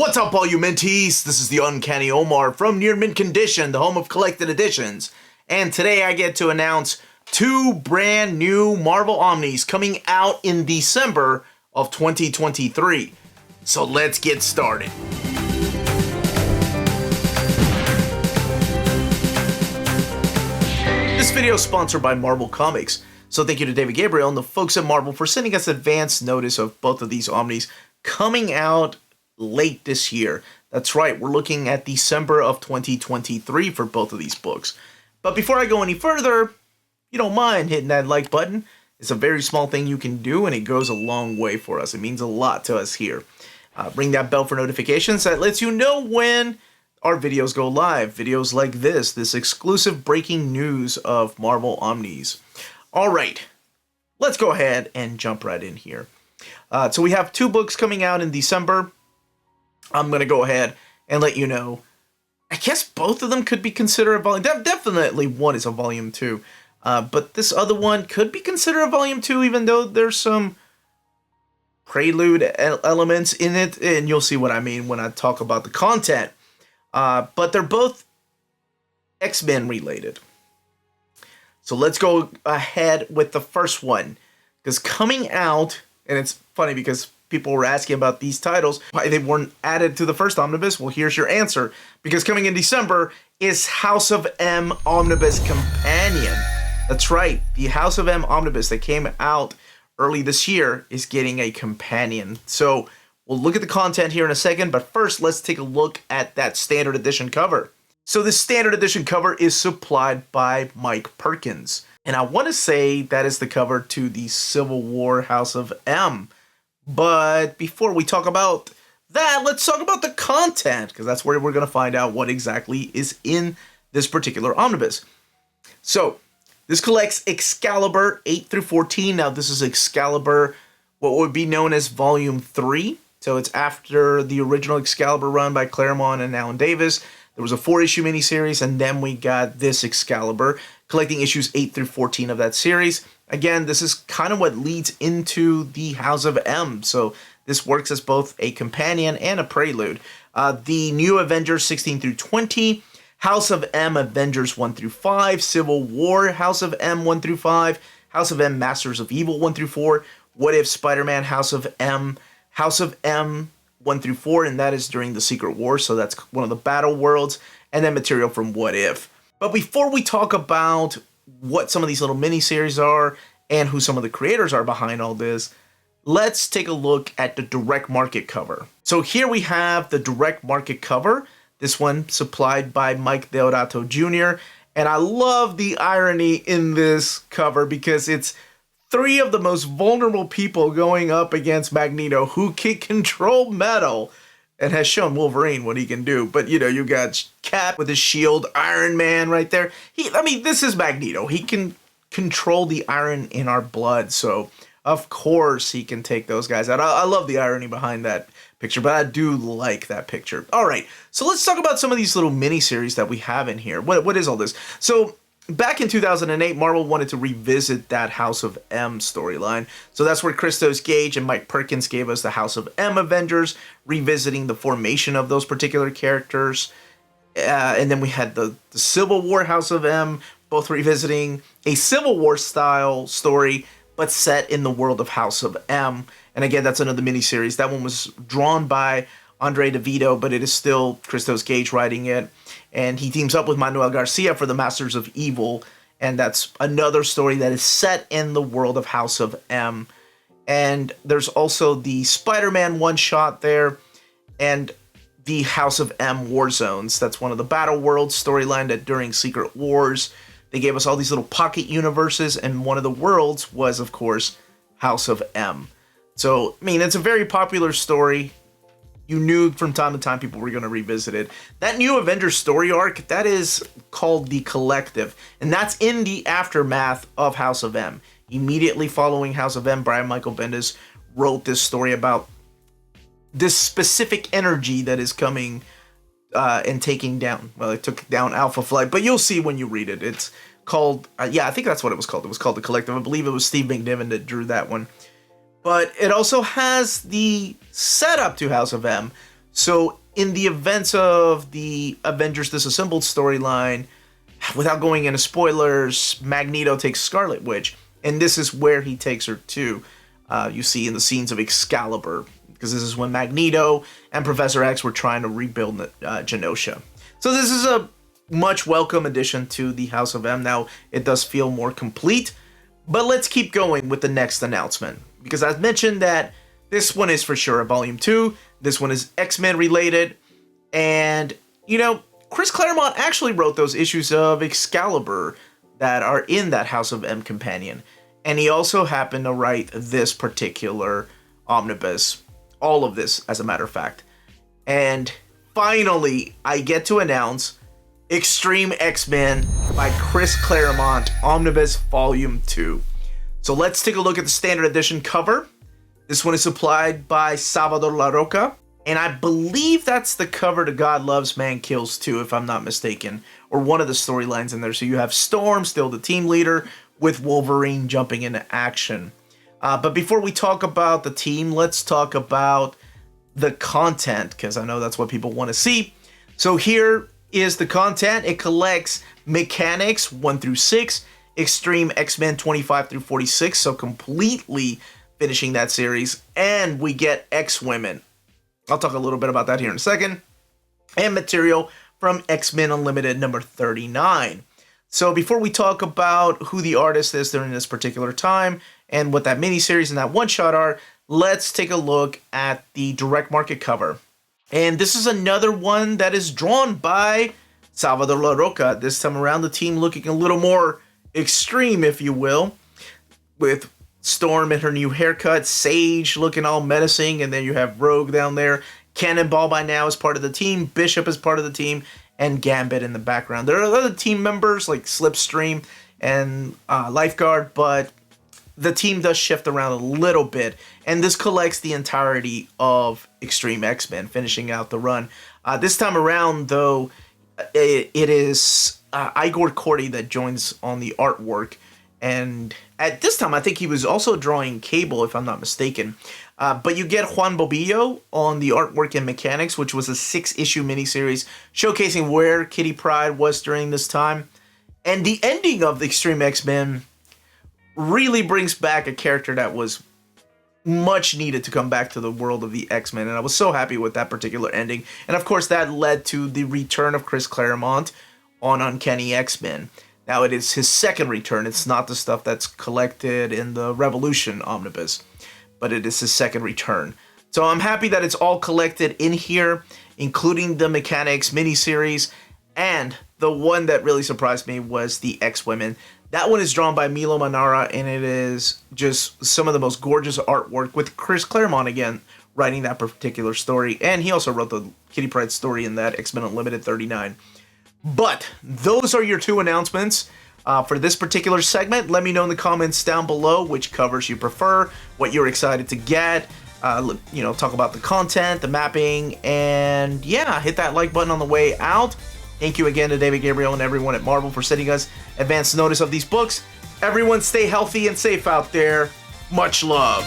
What's up, all you Minties? This is the Uncanny Omar from Near Mint Condition, the home of collected editions. And today I get to announce two brand new Marvel Omnis coming out in December of 2023. So let's get started. This video is sponsored by Marvel Comics. So thank you to David Gabriel and the folks at Marvel for sending us advance notice of both of these Omnis coming out late this year. That's right, we're looking at December of 2023 for both of these books. But before I go any further, if you don't mind hitting that like button. It's a very small thing you can do, and it goes a long way for us. It means a lot to us here. Ring that bell for notifications. That lets you know when our videos go live. Videos like this exclusive breaking news of Marvel Omnis. All right, let's go ahead and jump right in here. So we have two books coming out in December. I'm going to go ahead and let you know. I guess both of them could be considered a volume. Definitely one is a volume 2. But this other one could be considered a volume 2, even though there's some prelude elements in it. And you'll see what I mean when I talk about the content. But they're both X-Men related. So let's go ahead with the first one. Because coming out, and it's funny because people were asking about these titles, why they weren't added to the first omnibus. Well, here's your answer. Because coming in December is House of M Omnibus Companion. That's right. The House of M Omnibus that came out early this year is getting a companion. So we'll look at the content here in a second, but first let's take a look at that standard edition cover. So this standard edition cover is supplied by Mike Perkins. And I want to say that is the cover to the Civil War House of M. But before we talk about that, let's talk about the content, because that's where we're going to find out what exactly is in this particular omnibus. So this collects Excalibur 8 through 14. Now this is Excalibur, what would be known as Volume 3. So it's after the original Excalibur run by Claremont and Alan Davis. There was a 4-issue miniseries, and then we got this Excalibur, collecting issues 8 through 14 of that series. Again, this is kind of what leads into the House of M, so this works as both a companion and a prelude. The New Avengers 16 through 20, House of M Avengers 1 through 5, Civil War House of M 1 through 5, House of M Masters of Evil 1 through 4, What If Spider-Man House of M 1 through 4, and that is during the Secret War, so that's one of the battle worlds, and then material from What If. But before we talk about what some of these little miniseries are and who some of the creators are behind all this, let's take a look at the direct market cover. So here we have the direct market cover, this one supplied by Mike Deodato Jr., and I love the irony in this cover because it's three of the most vulnerable people going up against Magneto, who can control metal and has shown Wolverine what he can do. But, you know, you got Cap with his shield, Iron Man right there. This is Magneto. He can control the iron in our blood. So, of course, he can take those guys out. I love the irony behind that picture, but I do like that picture. All right, so let's talk about some of these little miniseries that we have in here. What is all this? So, back in 2008, Marvel wanted to revisit that House of M storyline. So that's where Christos Gage and Mike Perkins gave us the House of M Avengers, revisiting the formation of those particular characters. And then we had the Civil War House of M, both revisiting a Civil War style story, but set in the world of House of M. And again, that's another miniseries. That one was drawn by Andre DeVito, but it is still Christos Gage writing it. And he teams up with Manuel Garcia for the Masters of Evil. And that's another story that is set in the world of House of M. And there's also the Spider-Man one-shot there. And the House of M War Zones. That's one of the Battle Worlds storyline that during Secret Wars, they gave us all these little pocket universes. And one of the worlds was, of course, House of M. So, it's a very popular story. You knew from time to time people were going to revisit it. That New Avengers story arc, that is called The Collective. And that's in the aftermath of House of M. Immediately following House of M, Brian Michael Bendis wrote this story about this specific energy that is coming and taking down. Well, it took down Alpha Flight, but you'll see when you read it. It's called, I think that's what it was called. It was called The Collective. I believe it was Steve McNiven that drew that one. But it also has the setup to House of M. So in the events of the Avengers Disassembled storyline, without going into spoilers, Magneto takes Scarlet Witch, and this is where he takes her to. You see in the scenes of Excalibur, because this is when Magneto and Professor X were trying to rebuild Genosha. So this is a much welcome addition to the House of M. Now, it does feel more complete, but let's keep going with the next announcement, because I've mentioned that this one is for sure a Volume 2, this one is X-Men related, and, you know, Chris Claremont actually wrote those issues of Excalibur that are in that House of M companion, and he also happened to write this particular omnibus, all of this, as a matter of fact. And finally, I get to announce X-treme X-Men by Chris Claremont, Omnibus Volume 2. So let's take a look at the standard edition cover. This one is supplied by Salvador Larroca, and I believe that's the cover to God Loves, Man Kills 2, if I'm not mistaken, or one of the storylines in there. So you have Storm, still the team leader, with Wolverine jumping into action. But before we talk about the team, let's talk about the content, because I know that's what people want to see. So here is the content. It collects Mechanics 1 through 6, X-treme X-Men 25 through 46, so completely finishing that series, and we get X-Women. I'll talk a little bit about that here in a second. And material from X-Men Unlimited number 39. So before we talk about who the artist is during this particular time and what that miniseries and that one-shot are, let's take a look at the direct market cover. And this is another one that is drawn by Salvador Larroca. This time around, the team looking a little more extreme, if you will, with Storm in her new haircut, Sage looking all menacing, and then you have Rogue down there. Cannonball by now is part of the team, Bishop is part of the team, and Gambit in the background. There are other team members like Slipstream and Lifeguard, but the team does shift around a little bit, and this collects the entirety of X-treme X-Men, finishing out the run. This time around, though, it is Igor Corti that joins on the artwork, and at this time, I think he was also drawing Cable, if I'm not mistaken. But you get Juan Bobillo on the artwork and mechanics, which was a 6-issue miniseries showcasing where Kitty Pryde was during this time. And the ending of the X-treme X-Men really brings back a character that was much needed to come back to the world of the X-Men, and I was so happy with that particular ending. And of course, that led to the return of Chris Claremont on Uncanny X-Men. Now, it is his second return. It's not the stuff that's collected in the Revolution Omnibus, but it is his second return. So I'm happy that it's all collected in here, including the Mechanics miniseries, and the one that really surprised me was the X-Women. That one is drawn by Milo Manara, and it is just some of the most gorgeous artwork with Chris Claremont again writing that particular story. And he also wrote the Kitty Pryde story in that X-Men Unlimited 39. But those are your two announcements for this particular segment. Let me know in the comments down below which covers you prefer, what you're excited to get. Talk about the content, the mapping, and yeah, hit that like button on the way out. Thank you again to David Gabriel and everyone at Marvel for sending us advance notice of these books. Everyone stay healthy and safe out there. Much love.